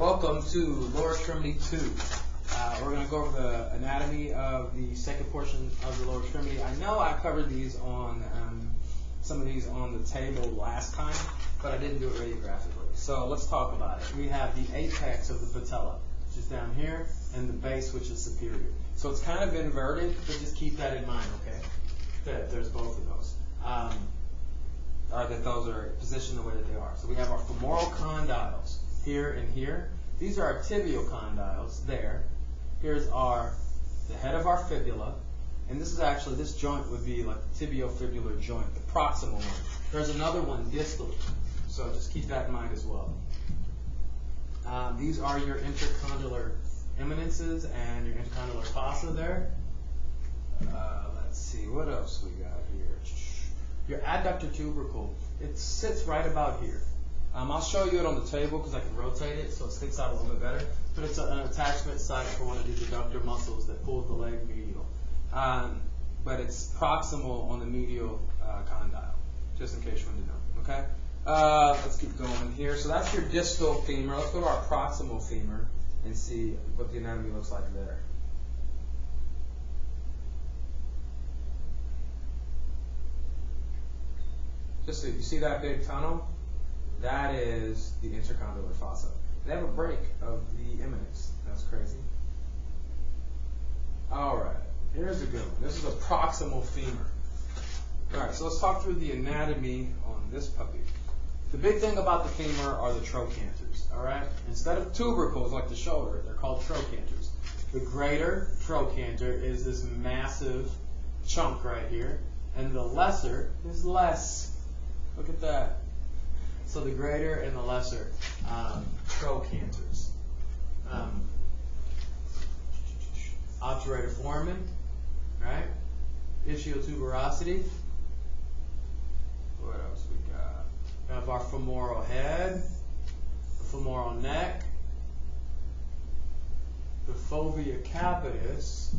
welcome to lower extremity 2. We're going to go over the anatomy of the second portion of the lower extremity. I know I covered these on some of these on the table last time, but I didn't do it radiographically. So let's talk about it. We have the apex of the patella, which is down here, and the base, which is superior. So it's kind of inverted, but just keep that in mind, okay? That there's both of those. Or that those are positioned the way that they are. So we have our femoral condyles here and here. These are our tibial condyles there. Here's the head of our fibula, and this is actually, this joint would be like the tibiofibular joint, the proximal one. There's another one distally, so just keep that in mind as well. These are your intercondylar eminences and your intercondylar fossa there. Let's see, what else we got here? Your adductor tubercle, it sits right about here. I'll show you it on the table because I can rotate it so it sticks out a little bit better. But it's an attachment site for one of these adductor muscles that pulls the leg medial. But it's proximal on the medial condyle, just in case you want to know. Okay? Let's keep going here. So that's your distal femur. Let's go to our proximal femur and see what the anatomy looks like there. Just so you see that big tunnel? That is the intercondylar fossa. They have a break of the eminence. That's crazy. All right, here's a good one. This is a proximal femur. All right, so let's talk through the anatomy on this puppy. The big thing about the femur are the trochanters, all right? Instead of tubercles like the shoulder, they're called trochanters. The greater trochanter is this massive chunk right here, and the lesser is less. Look at that. So the greater and the lesser trochanters. Obturator foramen, right? Ischiotuberosity. What else we got? We have our femoral head, the femoral neck, the fovea capitis.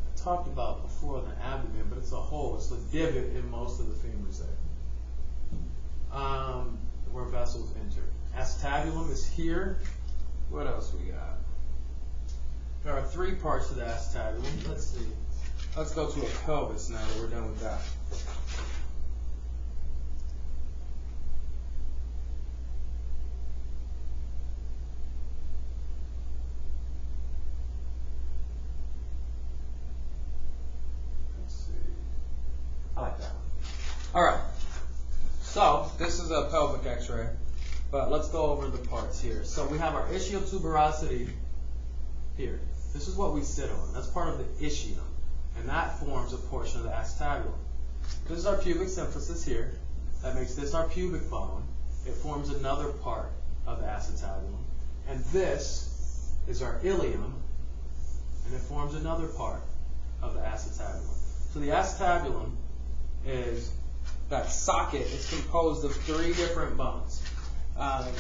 I talked about before the abdomen, but it's a hole. It's a divot in most of the femurs there. Where vessels enter. Acetabulum is here. What else we got? There are 3 parts to the acetabulum. Let's see. Let's go to a pelvis now that we're done with that. Let's see. I like that one. All right. So this is a pelvic x-ray, but let's go over the parts here. So we have our ischiotuberosity here. This is what we sit on. That's part of the ischium, and that forms a portion of the acetabulum. This is our pubic symphysis here. That makes this our pubic bone. It forms another part of the acetabulum. And this is our ilium, and it forms another part of the acetabulum. So the acetabulum is that socket is composed of 3 different bones. And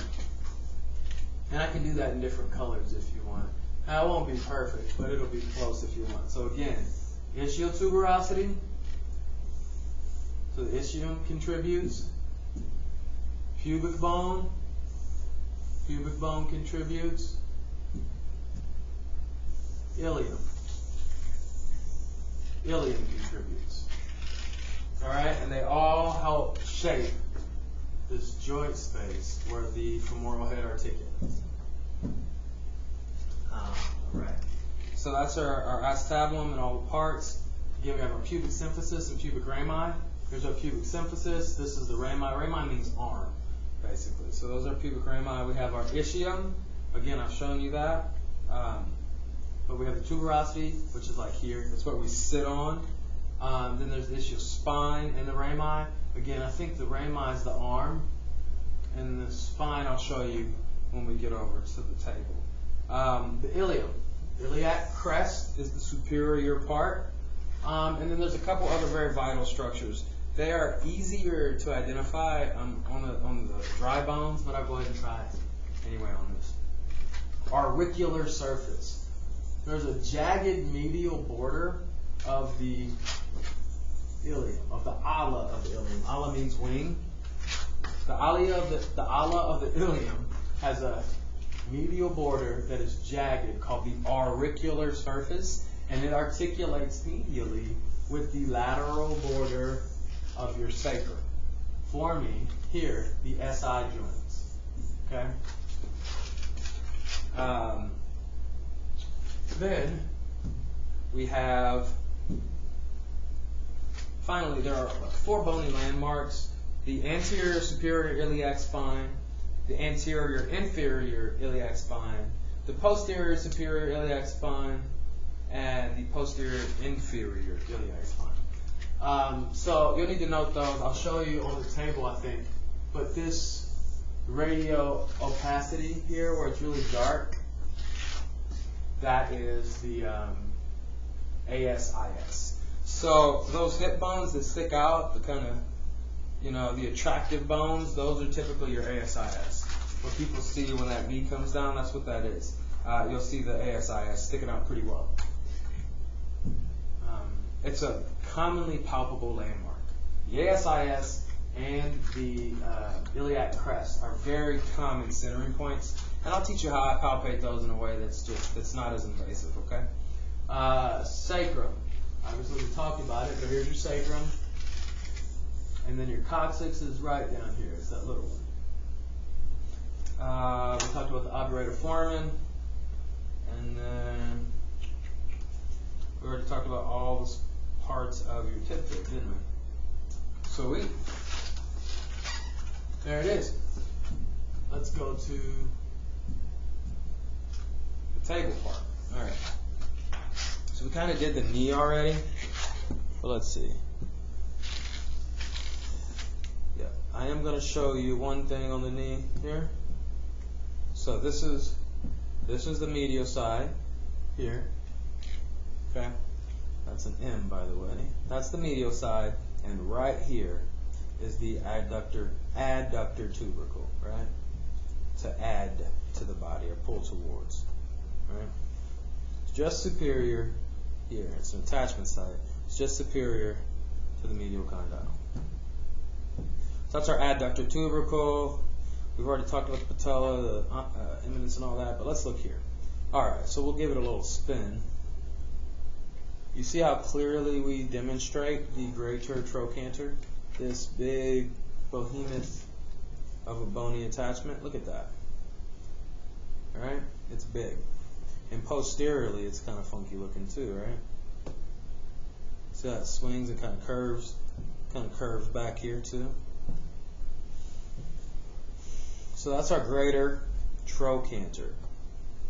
I can do that in different colors if you want. Now, it won't be perfect, but it'll be close if you want. So again, ischiotuberosity. So the ischium contributes. Pubic bone contributes. Ilium contributes. All right, and they all help shape this joint space where the femoral head articulates. All right, so that's our acetabulum and all the parts. Again, we have our pubic symphysis and pubic rami. Here's our pubic symphysis. This is the rami. Rami means arm, basically. So those are pubic rami. We have our ischium. Again, I've shown you that. But we have the tuberosity, which is like here. That's what we sit on. Then there's the ischial spine and the rami. Again, I think the rami is the arm, and the spine I'll show you when we get over to the table. The ilium, iliac crest is the superior part, and then there's a couple other very vital structures. They are easier to identify on the dry bones, but I'll go ahead and try it anyway on this. Auricular surface. There's a jagged medial border of the ilium, of the ala of the ilium. Ala means wing. The ala of the ilium has a medial border that is jagged called the auricular surface, and it articulates medially with the lateral border of your sacrum, forming here the SI joints. Okay. Then we have, finally, there are 4 bony landmarks: the anterior superior iliac spine, the anterior inferior iliac spine, the posterior superior iliac spine, and the posterior inferior iliac spine. So you'll need to note those. I'll show you on the table, I think. But this radio opacity here, where it's really dark, that is the ASIS. So those hip bones that stick out, the kind of, the attractive bones, those are typically your ASIS. What people see when that V comes down, that's what that is. You'll see the ASIS sticking out pretty well. It's a commonly palpable landmark. The ASIS and the iliac crest are very common centering points, and I'll teach you how I palpate those in a way that's not as invasive. Okay. Sacrum. Obviously we talked about it, but here's your sacrum, and then your coccyx is right down here. It's that little one. We talked about the obturator foramen, and then we already talked about all the parts of your tip joint, didn't we? Sweet. There it is. Let's go to the table part. All right. So we kind of did the knee already, but let's see. Yeah, I am going to show you one thing on the knee here. So this is the medial side here. Okay. That's an M, by the way. That's the medial side, and right here is the adductor tubercle, right? To add to the body or pull towards, right? It's just superior here. It's an attachment site. It's just superior to the medial condyle. So that's our adductor tubercle. We've already talked about the patella, the eminence, and all that, but let's look here. All right, so we'll give it a little spin. You see how clearly we demonstrate the greater trochanter, this big behemoth of a bony attachment? Look at that. All right? It's big. And posteriorly, it's kind of funky looking too, right? See how it swings and kind of curves back here too. So that's our greater trochanter.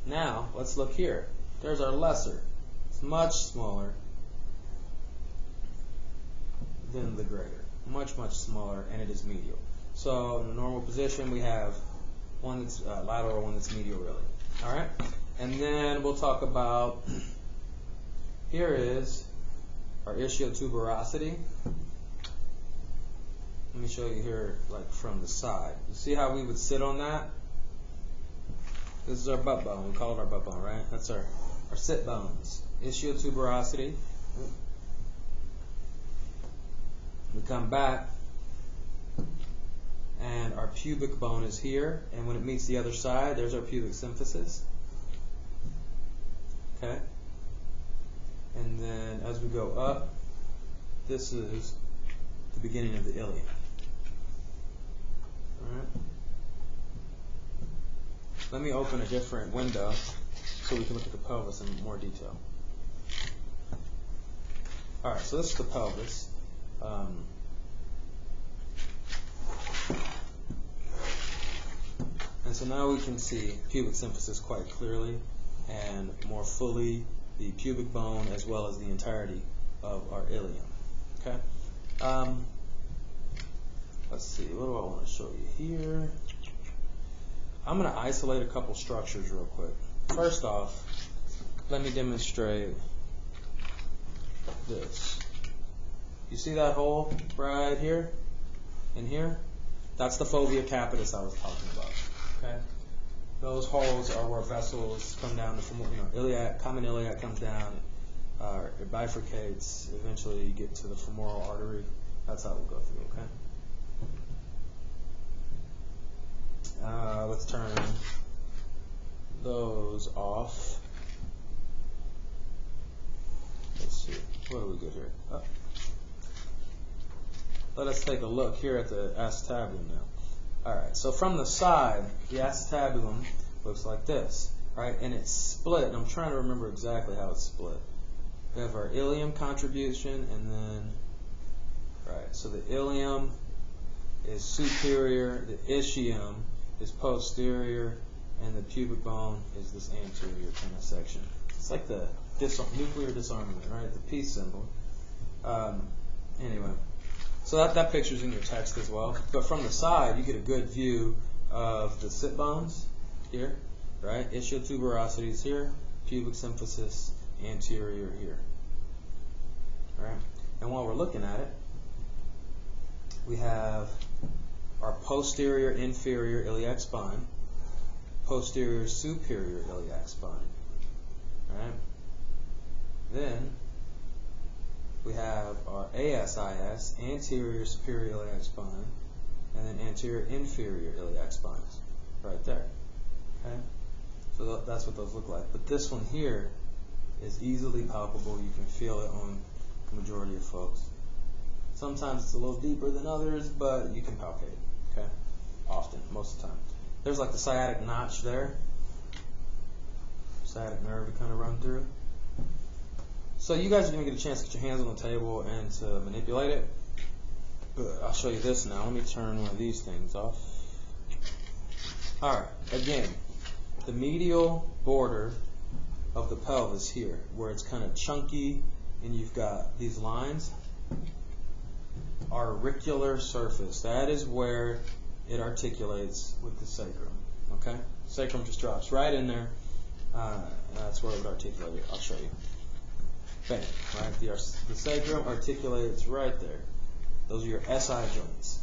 Now, let's look here. There's our lesser. It's much smaller than the greater. Much, much smaller, and it is medial. So in a normal position, we have one that's lateral, one that's medial, really. All right? And then we'll talk about, here is our ischiotuberosity. Let me show you here, like from the side. You see how we would sit on that? This is our butt bone. We call it our butt bone, right? That's our sit bones. Ischiotuberosity. We come back, and our pubic bone is here, and when it meets the other side, there's our pubic symphysis. Okay? And then as we go up, this is the beginning of the ilium. Alright? Let me open a different window so we can look at the pelvis in more detail. Alright, so this is the pelvis. And so now we can see pubic symphysis quite clearly and more fully the pubic bone as well as the entirety of our ilium. Okay? Let's see, what do I want to show you here? I'm going to isolate a couple structures real quick. First off, let me demonstrate this. You see that hole right here? In here? That's the fovea capitis I was talking about. Okay? Those holes are where vessels come down. Iliac, common iliac comes down, it bifurcates. Eventually, you get to the femoral artery. That's how we'll go through. Okay? Let's turn those off. Let's see, what do we get here? Oh. Let us take a look here at the acetabulum now. Alright, so from the side, the acetabulum looks like this, right? And it's split, and I'm trying to remember exactly how it's split. We have our ilium contribution, and then, right, so the ilium is superior, the ischium is posterior, and the pubic bone is this anterior kind of section. It's like the nuclear disarmament, right? The peace symbol. Anyway, so that picture's in your text as well. But from the side, you get a good view of the sit bones here, right? Ischiotuberosity is here, pubic symphysis anterior here, right? And while we're looking at it, we have our posterior inferior iliac spine, posterior superior iliac spine, right? Then we have our ASIS, anterior superior iliac spine, and then anterior inferior iliac spines, right there. Okay, so that's what those look like. But this one here is easily palpable. You can feel it on the majority of folks. Sometimes it's a little deeper than others, but you can palpate it. Okay, often, most of the time. There's like the sciatic notch there, sciatic nerve to kind of run through. So you guys are going to get a chance to get your hands on the table and to manipulate it. But I'll show you this now. Let me turn one of these things off. Alright, again, the medial border of the pelvis here, where it's kind of chunky and you've got these lines, auricular surface. That is where it articulates with the sacrum. Okay? Sacrum just drops right in there. That's where it would articulate. I'll show you. Bang, right? The sacrum articulates right there. Those are your SI joints.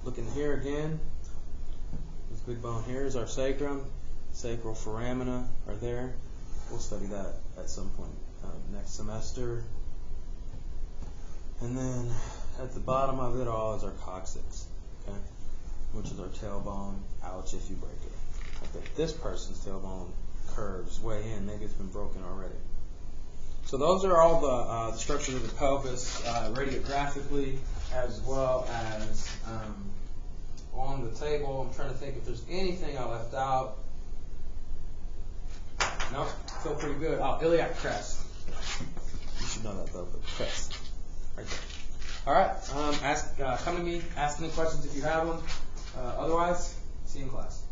Looking here again, this big bone here is our sacrum. Sacral foramina are there. We'll study that at some point next semester. And then at the bottom of it all is our coccyx, okay, which is our tailbone. Ouch if you break it. I think this person's tailbone curves way in. Maybe it's been broken already. So those are all the structures of the pelvis radiographically, as well as on the table. I'm trying to think if there's anything I left out. Nope, feel pretty good. Oh, iliac crest. You should know that though, but crest. Right there. All right, come to me, ask any questions if you have them. Otherwise, see you in class.